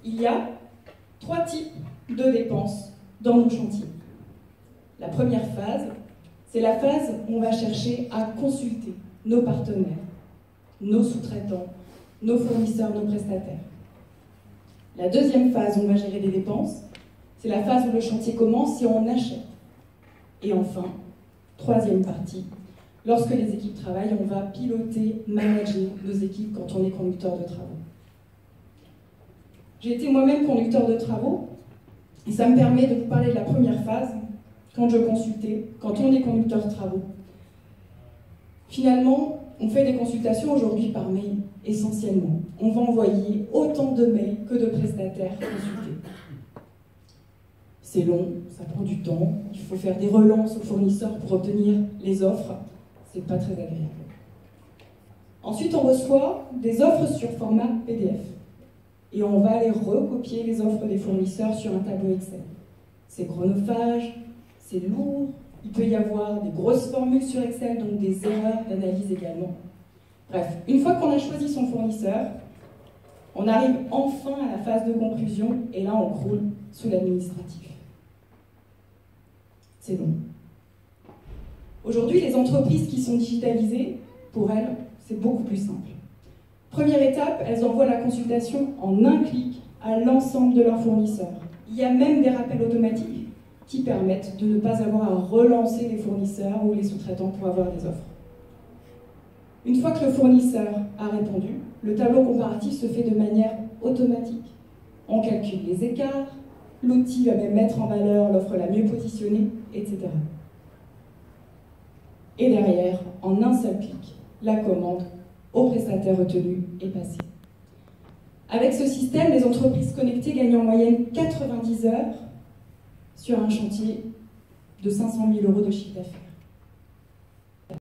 Il y a 3 types de dépenses dans nos chantiers. La première phase, c'est la phase où on va chercher à consulter nos partenaires, nos sous-traitants, nos fournisseurs, nos prestataires. La deuxième phase où on va gérer des dépenses, c'est la phase où le chantier commence et on achète. Et enfin, troisième partie, lorsque les équipes travaillent, on va piloter, manager nos équipes quand on est conducteur de travaux. J'ai été moi-même conducteur de travaux et ça me permet de vous parler de la première phase, quand je consultais, quand on est conducteur de travaux. Finalement, on fait des consultations aujourd'hui par mail, essentiellement. On va envoyer autant de mails que de prestataires consultés. C'est long, ça prend du temps, il faut faire des relances aux fournisseurs pour obtenir les offres. C'est pas très agréable. Ensuite, on reçoit des offres sur format PDF. Et on va aller recopier les offres des fournisseurs sur un tableau Excel. C'est chronophage, c'est lourd, il peut y avoir des grosses formules sur Excel, donc des erreurs d'analyse également. Bref, une fois qu'on a choisi son fournisseur, on arrive enfin à la phase de conclusion, et là on croule sous l'administratif. C'est long. Aujourd'hui, les entreprises qui sont digitalisées, pour elles, c'est beaucoup plus simple. Première étape, elles envoient la consultation en un clic à l'ensemble de leurs fournisseurs. Il y a même des rappels automatiques qui permettent de ne pas avoir à relancer les fournisseurs ou les sous-traitants pour avoir des offres. Une fois que le fournisseur a répondu, le tableau comparatif se fait de manière automatique. On calcule les écarts, l'outil va même mettre en valeur l'offre la mieux positionnée, etc. Et derrière, en un seul clic, la commande au prestataire retenu est passée. Avec ce système, les entreprises connectées gagnent en moyenne 90 heures sur un chantier de 500 000 € de chiffre d'affaires.